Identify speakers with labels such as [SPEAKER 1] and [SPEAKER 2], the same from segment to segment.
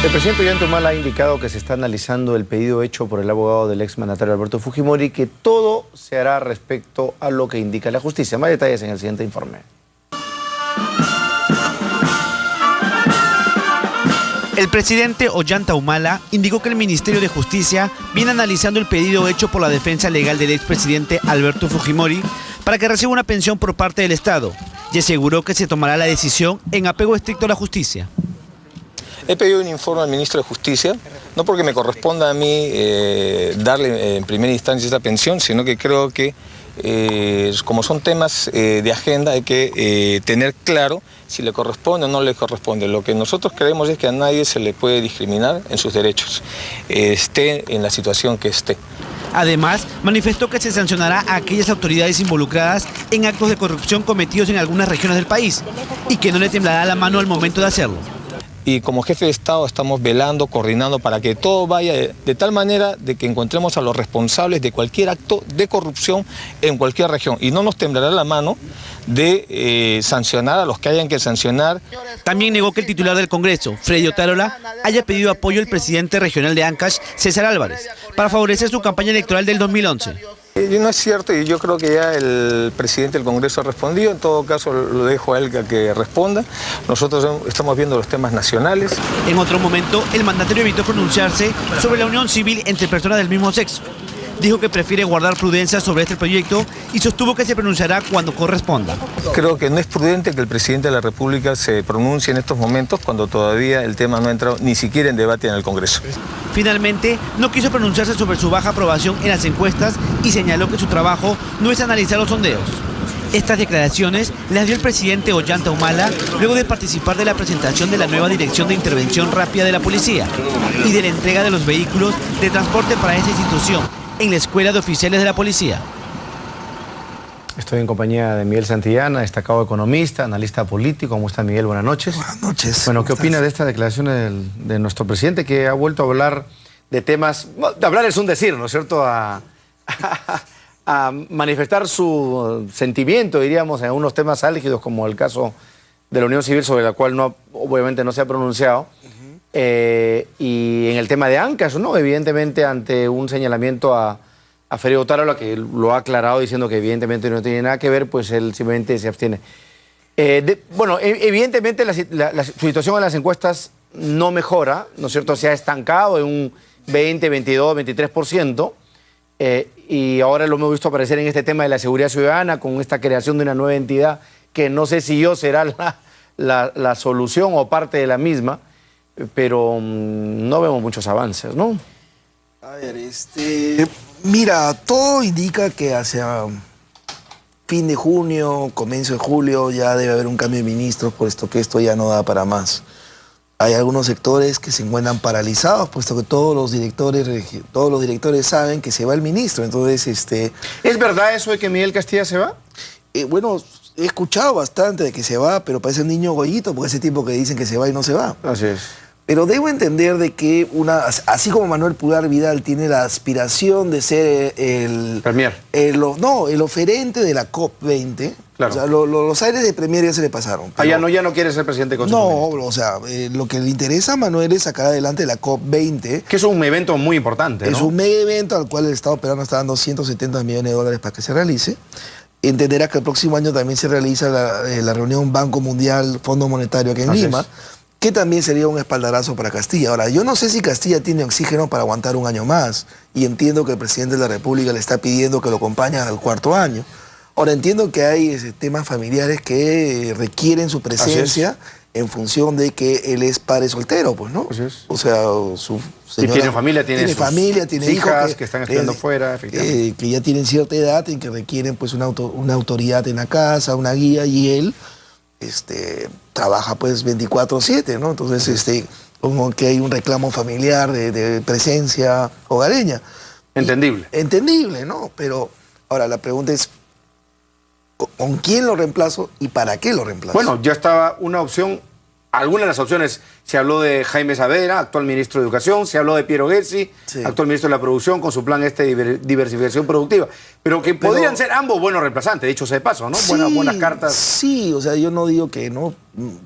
[SPEAKER 1] El presidente Ollanta Humala ha indicado que se está analizando el pedido hecho por el abogado del exmandatario Alberto Fujimori y que todo se hará respecto a lo que indica la justicia. Más detalles en el siguiente informe.
[SPEAKER 2] El presidente Ollanta Humala indicó que el Ministerio de Justicia viene analizando el pedido hecho por la defensa legal del expresidente Alberto Fujimori para que reciba una pensión por parte del Estado y aseguró que se tomará la decisión en apego estricto a la justicia.
[SPEAKER 3] He pedido un informe al ministro de Justicia, no porque me corresponda a mí darle en primera instancia esta pensión, sino que creo que como son temas de agenda hay que tener claro si le corresponde o no le corresponde. Lo que nosotros creemos es que a nadie se le puede discriminar en sus derechos, esté en la situación que esté.
[SPEAKER 2] Además, manifestó que se sancionará a aquellas autoridades involucradas en actos de corrupción cometidos en algunas regiones del país y que no le temblará la mano al momento de hacerlo.
[SPEAKER 3] Y como jefe de Estado estamos velando, coordinando para que todo vaya de tal manera de que encontremos a los responsables de cualquier acto de corrupción en cualquier región. Y no nos temblará la mano de sancionar a los que hayan que sancionar.
[SPEAKER 2] También negó que el titular del Congreso, Freddy Otárola, haya pedido apoyo al presidente regional de Ancash, César Álvarez, para favorecer su campaña electoral del 2011.
[SPEAKER 3] No es cierto y yo creo que ya el presidente del Congreso ha respondido, en todo caso lo dejo a él que responda. Nosotros estamos viendo los temas nacionales.
[SPEAKER 2] En otro momento, el mandatario evitó pronunciarse sobre la unión civil entre personas del mismo sexo. Dijo que prefiere guardar prudencia sobre este proyecto y sostuvo que se pronunciará cuando corresponda.
[SPEAKER 3] Creo que no es prudente que el presidente de la República se pronuncie en estos momentos cuando todavía el tema no ha entrado ni siquiera en debate en el Congreso.
[SPEAKER 2] Finalmente, no quiso pronunciarse sobre su baja aprobación en las encuestas y señaló que su trabajo no es analizar los sondeos. Estas declaraciones las dio el presidente Ollanta Humala luego de participar de la presentación de la nueva Dirección de Intervención Rápida de la Policía y de la entrega de los vehículos de transporte para esa institución en la Escuela de Oficiales de la Policía.
[SPEAKER 1] Estoy en compañía de Miguel Santillana, destacado economista, analista político. ¿Cómo está, Miguel? Buenas noches.
[SPEAKER 4] Buenas noches.
[SPEAKER 1] Bueno, ¿qué opina de esta declaración de nuestro presidente que ha vuelto a hablar de temas... De hablar es un decir, ¿no es cierto? A manifestar su sentimiento, diríamos, en unos temas álgidos como el caso de la unión civil, sobre la cual obviamente no se ha pronunciado. Y en el tema de Ancash, ¿no? Evidentemente, ante un señalamiento a Freddy Otárola, que lo ha aclarado diciendo que evidentemente no tiene nada que ver, pues él simplemente se abstiene. Bueno, evidentemente la situación en las encuestas no mejora, ¿no es cierto? Se ha estancado en un 20, 22, 23%. Y ahora lo hemos visto aparecer en este tema de la seguridad ciudadana, con esta creación de una nueva entidad que no sé si será la solución o parte de la misma, pero no vemos muchos avances, ¿no?
[SPEAKER 4] A ver, mira, todo indica que hacia fin de junio, comienzo de julio, ya debe haber un cambio de ministros, puesto que esto ya no da para más. Hay algunos sectores que se encuentran paralizados, puesto que todos los directores saben que se va el ministro. Entonces,
[SPEAKER 1] ¿es verdad eso de que Miguel Castilla se va?
[SPEAKER 4] Bueno, he escuchado bastante de que se va, pero parece un niño gollito, porque ese tipo que dicen que se va y no se va.
[SPEAKER 1] Así es.
[SPEAKER 4] Pero debo entender de que así como Manuel Pulgar Vidal tiene la aspiración de ser el
[SPEAKER 1] Premier.
[SPEAKER 4] El oferente de la COP20, claro. O sea, los aires de Premier ya se le pasaron.
[SPEAKER 1] Pero... ya no quiere ser presidente de Consejo.
[SPEAKER 4] No, o sea, lo que le interesa a Manuel es sacar adelante la COP20.
[SPEAKER 1] Que es un evento muy importante, ¿no?
[SPEAKER 4] Es un mega evento al cual el Estado peruano está dando 170 millones de dólares para que se realice. Entenderá que el próximo año también se realiza la reunión Banco Mundial, Fondo Monetario aquí en Lima, que también sería un espaldarazo para Castilla. Ahora, yo no sé si Castilla tiene oxígeno para aguantar un año más, y entiendo que el presidente de la República le está pidiendo que lo acompañe al cuarto año. Ahora, entiendo que hay temas familiares que requieren su presencia en función de que él es padre soltero, pues, ¿no? O sea, su señora...
[SPEAKER 1] Y tiene familia, tiene
[SPEAKER 4] familia, tiene
[SPEAKER 1] hijas que están estudiando fuera, efectivamente.
[SPEAKER 4] Que ya tienen cierta edad y que requieren, pues, una autoridad en la casa, una guía, y él... trabaja pues 24/7, ¿no? Entonces, como que hay un reclamo familiar de presencia hogareña.
[SPEAKER 1] Entendible.
[SPEAKER 4] Entendible, ¿no? Pero ahora la pregunta es, ¿con quién lo reemplazo y para qué lo reemplazo?
[SPEAKER 1] Bueno, ya estaba una opción, algunas de las opciones, Se habló de Jaime Saavedra, actual ministro de Educación. Se habló de Piero Ghezzi, actual ministro de la Producción, con su plan de diversificación productiva. Pero que podrían ser ambos buenos reemplazantes, dicho sea de paso, ¿no?
[SPEAKER 4] Sí,
[SPEAKER 1] buenas cartas.
[SPEAKER 4] Sí, o sea, yo no digo que no,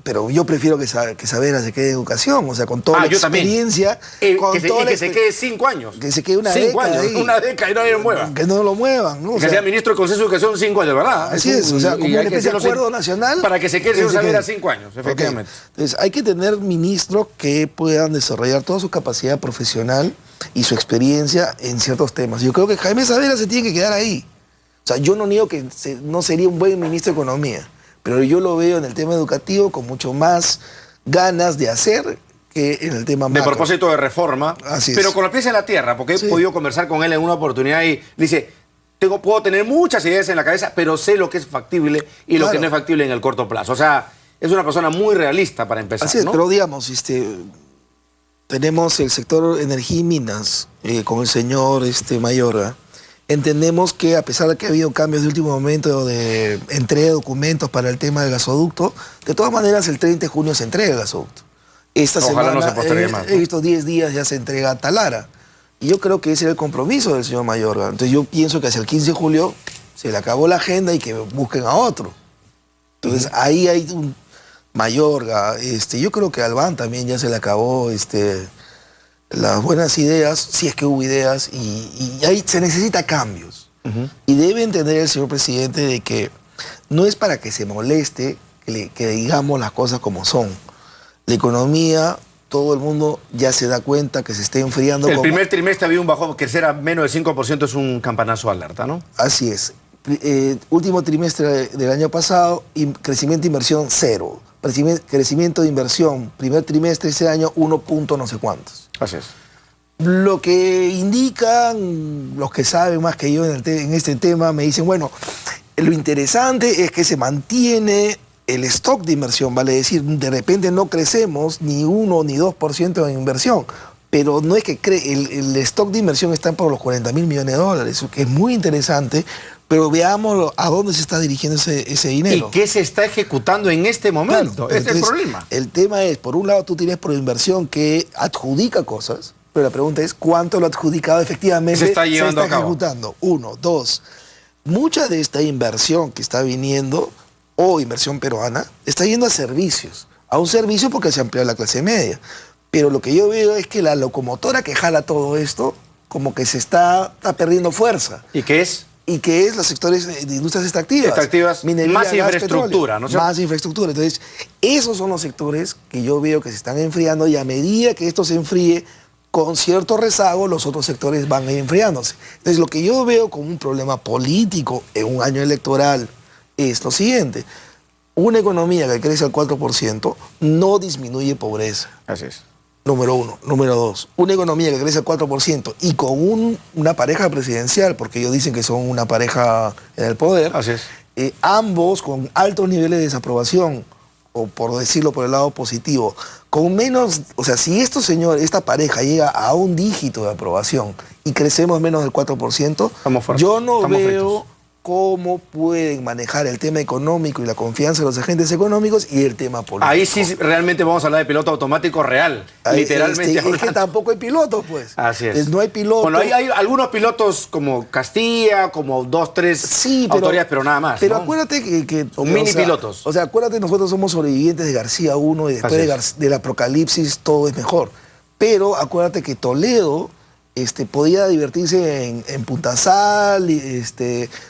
[SPEAKER 4] pero yo prefiero que Saavedra se quede en educación, o sea, con toda la experiencia.
[SPEAKER 1] Que se quede 5 años.
[SPEAKER 4] Que se quede una
[SPEAKER 1] 5
[SPEAKER 4] década.
[SPEAKER 1] años, una década y no lo muevan.
[SPEAKER 4] Que no lo muevan, ¿no?
[SPEAKER 1] Que sea ministro de Consenso de Educación 5 años, ¿verdad?
[SPEAKER 4] Así es, o sea, como una especie de acuerdo nacional.
[SPEAKER 1] Para que se quede el señor Saavedra 5 años, efectivamente.
[SPEAKER 4] Okay. Entonces, hay que tener ministros que puedan desarrollar toda su capacidad profesional y su experiencia en ciertos temas. Yo creo que Jaime Saavedra se tiene que quedar ahí. O sea, yo no niego que no sería un buen ministro de Economía, pero yo lo veo en el tema educativo con mucho más ganas de hacer que en el tema macro.
[SPEAKER 1] De propósito de reforma, pero con los pies en la tierra, porque he podido conversar con él en una oportunidad y dice, puedo tener muchas ideas en la cabeza, pero sé lo que es factible y lo que no es factible en el corto plazo. O sea, es una persona muy realista para empezar.
[SPEAKER 4] Así es,
[SPEAKER 1] ¿no?
[SPEAKER 4] pero digamos, tenemos el sector energía y minas con el señor Mayorga. Entendemos que a pesar de que ha habido cambios de último momento de entrega de documentos para el tema del gasoducto, de todas maneras el 30 de junio se entrega el gasoducto. Esta semana,
[SPEAKER 1] no se postergue más, ¿no?
[SPEAKER 4] He visto 10 días ya se entrega a Talara. Y yo creo que ese era el compromiso del señor Mayorga. Entonces yo pienso que hacia el 15 de julio se le acabó la agenda y que busquen a otro. Entonces ahí hay un Mayorga. Yo creo que a Albán también ya se le acabó las buenas ideas, si es que hubo ideas, y ahí se necesita cambios. Y debe entender el señor presidente de que no es para que se moleste que digamos las cosas como son. La economía, todo el mundo ya se da cuenta que se está enfriando.
[SPEAKER 1] El primer trimestre había un bajón, crecer a menos del 5% es un campanazo de alerta, ¿no?
[SPEAKER 4] Así es. Último trimestre del año pasado, crecimiento de inversión 0. Crecimiento de inversión, primer trimestre ese año, 1 punto no sé cuántos.
[SPEAKER 1] Así es.
[SPEAKER 4] Lo que indican los que saben más que yo en este tema, me dicen, bueno, lo interesante es que se mantiene el stock de inversión, vale decir, de repente no crecemos ni 1 ni 2% en inversión, pero no es que el stock de inversión está por los 40.000 millones de dólares, que es muy interesante. Pero veamos a dónde se está dirigiendo ese dinero.
[SPEAKER 1] ¿Y qué se está ejecutando en este momento? Ese es el problema.
[SPEAKER 4] El tema es, por un lado, tú tienes inversión que adjudica cosas, pero la pregunta es, ¿cuánto lo adjudicado efectivamente
[SPEAKER 1] se está llevando a cabo?
[SPEAKER 4] Ejecutando? 1, 2. Mucha de esta inversión que está viniendo, o inversión peruana, está yendo a servicios. A un servicio porque se amplió la clase media. Pero lo que yo veo es que la locomotora que jala todo esto, como que se está perdiendo fuerza.
[SPEAKER 1] ¿Y qué es?
[SPEAKER 4] Y que es los sectores de industrias extractivas.
[SPEAKER 1] Extractivas, minería, más infraestructura, ¿no?
[SPEAKER 4] Más infraestructura. Entonces, esos son los sectores que yo veo que se están enfriando y a medida que esto se enfríe, con cierto rezago, los otros sectores van a ir enfriándose. Entonces, lo que yo veo como un problema político en un año electoral es lo siguiente. Una economía que crece al 4% no disminuye pobreza.
[SPEAKER 1] Así es.
[SPEAKER 4] Número 1. Número 2. Una economía que crece al 4% y con una pareja presidencial, porque ellos dicen que son una pareja en el poder.
[SPEAKER 1] Así es.
[SPEAKER 4] Ambos con altos niveles de desaprobación, o por decirlo por el lado positivo, con menos, o sea, si esta pareja llega a un dígito de aprobación y crecemos menos del 4%, yo no veo cómo pueden manejar el tema económico y la confianza de los agentes económicos y el tema político.
[SPEAKER 1] Ahí sí realmente vamos a hablar de piloto automático real, literalmente.
[SPEAKER 4] Es que tampoco hay pilotos, pues.
[SPEAKER 1] Así es.
[SPEAKER 4] No hay pilotos.
[SPEAKER 1] Bueno, hay algunos pilotos como Castilla, como 2, 3 autoridades, pero nada más.
[SPEAKER 4] Pero
[SPEAKER 1] ¿no?
[SPEAKER 4] acuérdate que
[SPEAKER 1] son mini pilotos.
[SPEAKER 4] O sea, acuérdate, nosotros somos sobrevivientes de García 1 y después del apocalipsis todo es mejor. Pero acuérdate que Toledo podía divertirse en Punta Sal,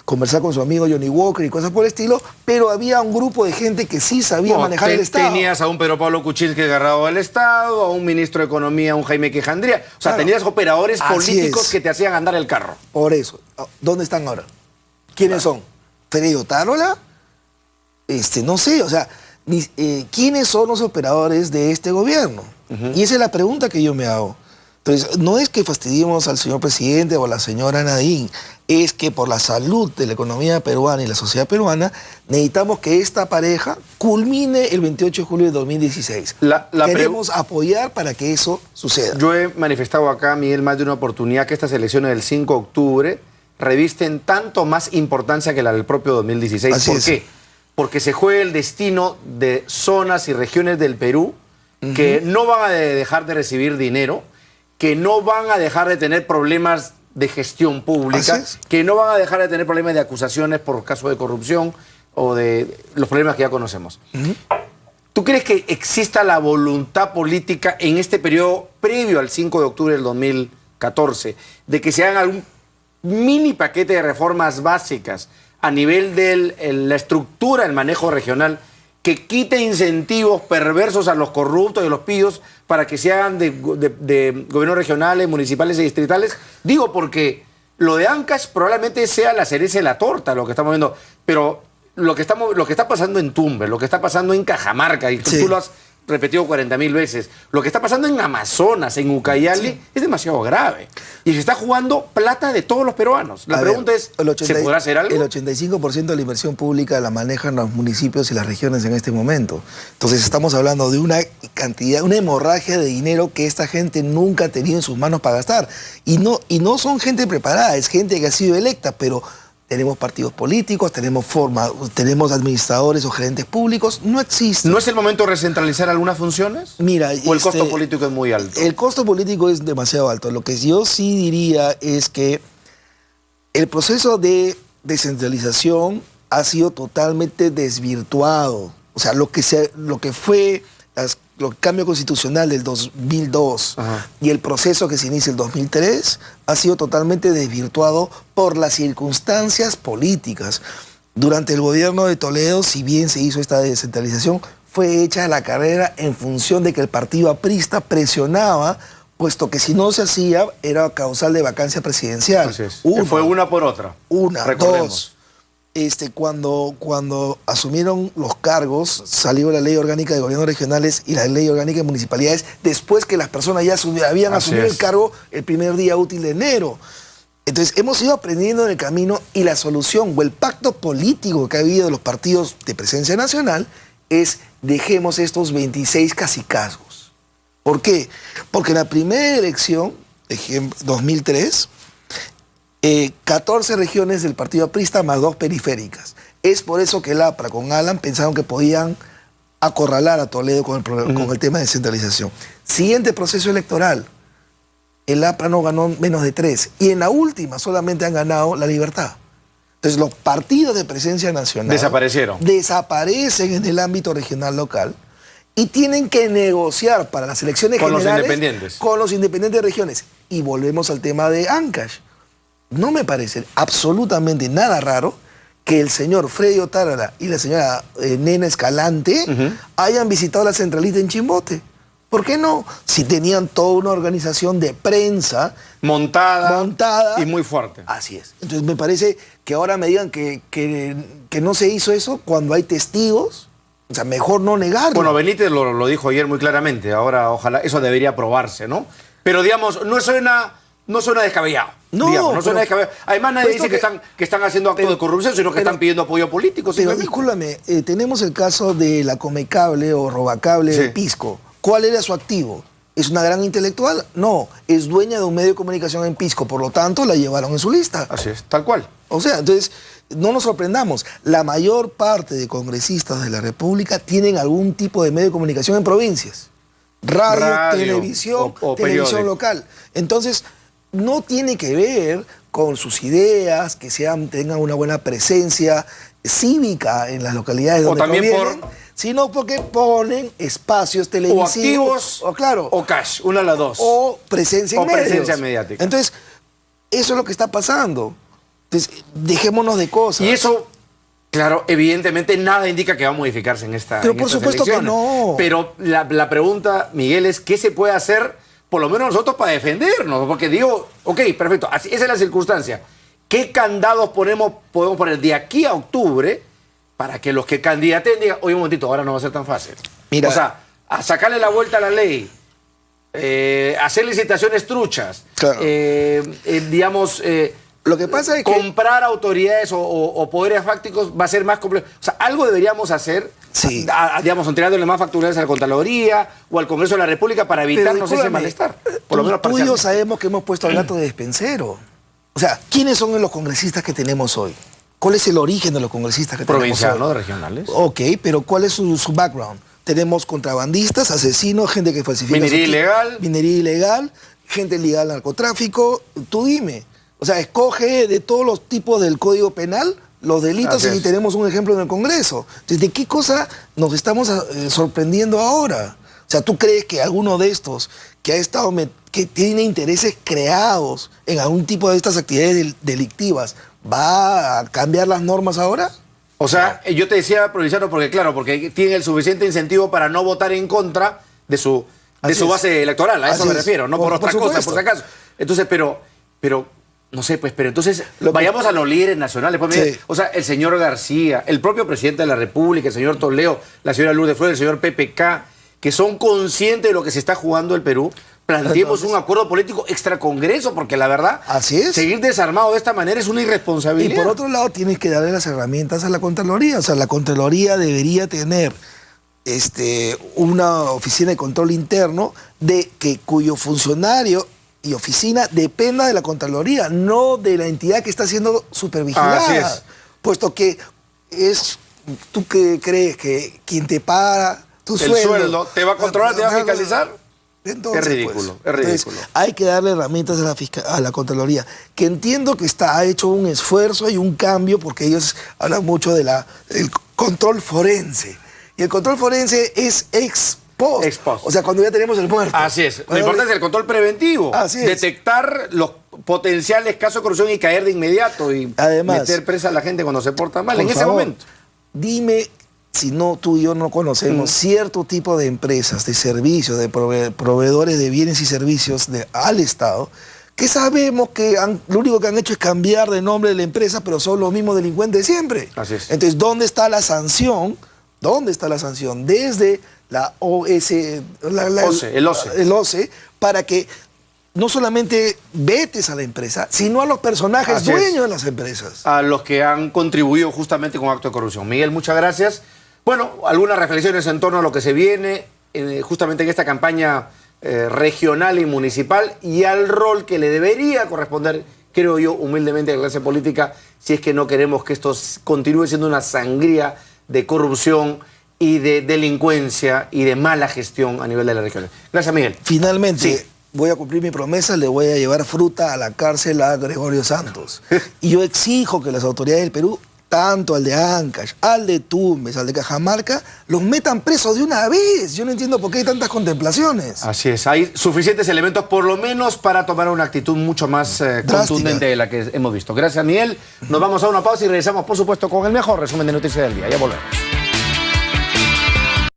[SPEAKER 4] conversar con su amigo Johnny Walker y cosas por el estilo, pero había un grupo de gente que sí sabía manejar el Estado.
[SPEAKER 1] Tenías a un Pedro Pablo Kuczynski agarrado del Estado, a un ministro de Economía, un Jaime Quejandría. O sea, tenías operadores políticos que te hacían andar el carro.
[SPEAKER 4] Por eso. ¿Dónde están ahora? ¿Quiénes son? ¿Freddy Otárola? No sé, o sea, ¿quiénes son los operadores de este gobierno? Y esa es la pregunta que yo me hago. Entonces, no es que fastidiemos al señor presidente o a la señora Nadine, es que por la salud de la economía peruana y la sociedad peruana, necesitamos que esta pareja culmine el 28 de julio de 2016. Queremos apoyar para que eso suceda.
[SPEAKER 1] Yo he manifestado acá, Miguel, más de una oportunidad que estas elecciones del 5 de octubre revisten tanto más importancia que la del propio 2016. ¿Por qué? Porque se juega el destino de zonas y regiones del Perú que no van a dejar de recibir dinero, que no van a dejar de tener problemas de gestión pública, que no van a dejar de tener problemas de acusaciones por caso de corrupción o de los problemas que ya conocemos. ¿Tú crees que exista la voluntad política en este periodo previo al 5 de octubre del 2014 de que se hagan algún mini paquete de reformas básicas a nivel de la estructura del manejo regional que quite incentivos perversos a los corruptos y a los pillos para que se hagan de gobiernos regionales, municipales y distritales? Digo porque lo de Ancash probablemente sea la cereza de la torta, lo que estamos viendo, pero lo que está pasando en Tumbes, lo que está pasando en Cajamarca, y tú lo has repetido 40.000 veces, lo que está pasando en Amazonas, en Ucayali, es demasiado grave. Y se está jugando plata de todos los peruanos. La pregunta es, ¿se podrá hacer algo?
[SPEAKER 4] El 85% de la inversión pública la manejan los municipios y las regiones en este momento. Entonces estamos hablando de una cantidad, una hemorragia de dinero que esta gente nunca ha tenido en sus manos para gastar. Y no son gente preparada, es gente que ha sido electa, pero tenemos partidos políticos, tenemos administradores o gerentes públicos, no existe.
[SPEAKER 1] ¿No es el momento de recentralizar algunas funciones?
[SPEAKER 4] Mira,
[SPEAKER 1] ¿O el costo político es muy alto?
[SPEAKER 4] El costo político es demasiado alto. Lo que yo sí diría es que el proceso de descentralización ha sido totalmente desvirtuado. O sea, lo que fue el cambio constitucional del 2002 y el proceso que se inicia el 2003 ha sido totalmente desvirtuado por las circunstancias políticas. Durante el gobierno de Toledo, si bien se hizo esta descentralización, fue hecha la carrera en función de que el partido aprista presionaba, puesto que si no se hacía era causal de vacancia presidencial.
[SPEAKER 1] Así es. Fue una por otra.
[SPEAKER 4] Dos. Cuando asumieron los cargos, salió la Ley Orgánica de Gobiernos Regionales y la Ley Orgánica de Municipalidades, después que las personas ya habían asumido el cargo el primer día útil de enero. Entonces, hemos ido aprendiendo en el camino y la solución o el pacto político que ha habido de los partidos de presencia nacional es dejemos estos 26 cacicazgos. ¿Por qué? Porque en la primera elección, 2003, 14 regiones del partido aprista más 2 periféricas. Es por eso que el APRA con Alan pensaron que podían acorralar a Toledo con el tema de descentralización. Siguiente proceso electoral, el APRA no ganó menos de 3 y en la última solamente han ganado La Libertad. Entonces los partidos de presencia nacional desaparecen en el ámbito regional local y tienen que negociar para las elecciones generales con los independientes de regiones. Y volvemos al tema de Ancash. No me parece absolutamente nada raro que el señor Freddy Otárara y la señora Nena Escalante hayan visitado la centralita en Chimbote. ¿Por qué no? Si tenían toda una organización de prensa montada
[SPEAKER 1] y muy fuerte.
[SPEAKER 4] Así es. Entonces me parece que ahora me digan que no se hizo eso cuando hay testigos. O sea, mejor no negarlo.
[SPEAKER 1] Bueno, Benítez lo dijo ayer muy claramente. Ahora, ojalá, eso debería probarse, ¿no? Pero, digamos, no suena descabellado. No suena descabellado. Además, nadie dice que están haciendo actos de corrupción, sino que están pidiendo apoyo político.
[SPEAKER 4] Pero discúlpame, tenemos el caso de la Comecable o Robacable de Pisco. ¿Cuál era su activo? ¿Es una gran intelectual? No, es dueña de un medio de comunicación en Pisco, por lo tanto la llevaron en su lista.
[SPEAKER 1] Así es, tal cual.
[SPEAKER 4] O sea, entonces, no nos sorprendamos. La mayor parte de congresistas de la República tienen algún tipo de medio de comunicación en provincias. Radio, televisión, televisión local. Entonces, no tiene que ver con sus ideas, que tengan una buena presencia cívica en las localidades donde provienen, sino porque ponen espacios televisivos.
[SPEAKER 1] O activos, o cash, una de las dos.
[SPEAKER 4] O presencia en medios.
[SPEAKER 1] Presencia mediática.
[SPEAKER 4] Entonces, eso es lo que está pasando. Entonces, dejémonos de cosas.
[SPEAKER 1] Y eso, claro, evidentemente nada indica que va a modificarse en esta
[SPEAKER 4] Pero por supuesto que no.
[SPEAKER 1] Pero la pregunta, Miguel, es ¿qué se puede hacer, por lo menos nosotros, para defendernos? Porque digo, ok, perfecto, esa es la circunstancia. ¿Qué candados podemos poner de aquí a octubre para que los que candidaten digan, oye, un momentito, ahora no va a ser tan fácil?
[SPEAKER 4] Mira,
[SPEAKER 1] o sea, a sacarle la vuelta a la ley, hacer licitaciones truchas,
[SPEAKER 4] claro.
[SPEAKER 1] Lo que pasa es que comprar autoridades o poderes fácticos va a ser más complejo. O sea, algo deberíamos hacer, digamos, entregándole más facturas a la Contraloría o al Congreso de la República para evitarnos ese malestar. Por lo menos
[SPEAKER 4] tú y yo sabemos que hemos puesto al gato de despensero. O sea, ¿quiénes son los congresistas que tenemos hoy? ¿Cuál es el origen de los congresistas que tenemos hoy?
[SPEAKER 1] Provincianos, regionales.
[SPEAKER 4] Ok, pero ¿cuál es su background? tenemos contrabandistas, asesinos, gente que falsifica... Minería ilegal, gente ligada al narcotráfico. Tú dime, o sea, escoge de todos los tipos del Código Penal los delitos y tenemos un ejemplo en el Congreso. Entonces, ¿de qué cosa nos estamos sorprendiendo ahora? O sea, ¿tú crees que alguno de estos que ha estado que tiene intereses creados en algún tipo de estas actividades delictivas va a cambiar las normas ahora?
[SPEAKER 1] O sea, yo te decía provinciano porque tiene el suficiente incentivo para no votar en contra de su base electoral, a eso me refiero, no por otra cosa, por si acaso. Entonces, pero no sé, pues, pero entonces vayamos a los líderes nacionales. Pues, o sea, el señor García, el propio presidente de la República, el señor Toledo, la señora Lourdes Flores, el señor PPK, que son conscientes de lo que se está jugando el Perú. Planteemos un acuerdo político extracongreso, porque la verdad, seguir desarmado de esta manera es una irresponsabilidad.
[SPEAKER 4] Y por otro lado, tienes que darle las herramientas a la Contraloría. O sea, la Contraloría debería tener una oficina de control interno cuyo funcionario y oficina dependa de la Contraloría, no de la entidad que está siendo supervigilada.
[SPEAKER 1] Así es.
[SPEAKER 4] Puesto que ¿tú qué crees? ¿Que quien te paga tu sueldo
[SPEAKER 1] te va a controlar, te va a fiscalizar?
[SPEAKER 4] Entonces,
[SPEAKER 1] es ridículo, es ridículo.
[SPEAKER 4] Hay que darle herramientas a la Contraloría, que entiendo que ha hecho un esfuerzo y un cambio, porque ellos hablan mucho del control forense. Y el control forense es ex post.
[SPEAKER 1] O
[SPEAKER 4] sea, cuando ya tenemos el muerto.
[SPEAKER 1] Así es. Lo importante es el control preventivo.
[SPEAKER 4] Así es.
[SPEAKER 1] Detectar los potenciales casos de corrupción y caer de inmediato y
[SPEAKER 4] además,
[SPEAKER 1] meter presa a la gente cuando se porta mal en ese
[SPEAKER 4] favor,
[SPEAKER 1] momento.
[SPEAKER 4] Dime, si no, tú y yo no conocemos cierto tipo de empresas, de servicios, de proveedores de bienes y servicios al Estado, que sabemos que lo único que han hecho es cambiar de nombre de la empresa, pero son los mismos delincuentes de siempre.
[SPEAKER 1] Así es.
[SPEAKER 4] Entonces, ¿dónde está la sanción? ¿Dónde está la sanción? Desde la el OCE, para que no solamente vetes a la empresa, sino a los personajes dueños de las empresas.
[SPEAKER 1] A los que han contribuido justamente con actos de corrupción. Miguel, muchas gracias. Bueno, algunas reflexiones en torno a lo que se viene justamente en esta campaña regional y municipal y al rol que le debería corresponder, creo yo, humildemente a la clase política, si es que no queremos que esto continúe siendo una sangría de corrupción y de delincuencia y de mala gestión a nivel de la región. Gracias, Miguel.
[SPEAKER 4] Finalmente, voy a cumplir mi promesa, le voy a llevar fruta a la cárcel a Gregorio Santos. Y yo exijo que las autoridades del Perú, tanto al de Ancash, al de Tumbes, al de Cajamarca, los metan presos de una vez. Yo no entiendo por qué hay tantas contemplaciones.
[SPEAKER 1] Así es, hay suficientes elementos por lo menos para tomar una actitud mucho más contundente de la que hemos visto. Gracias, Miguel. Nos vamos a una pausa y regresamos, por supuesto, con el mejor resumen de noticias del día. Ya volvemos.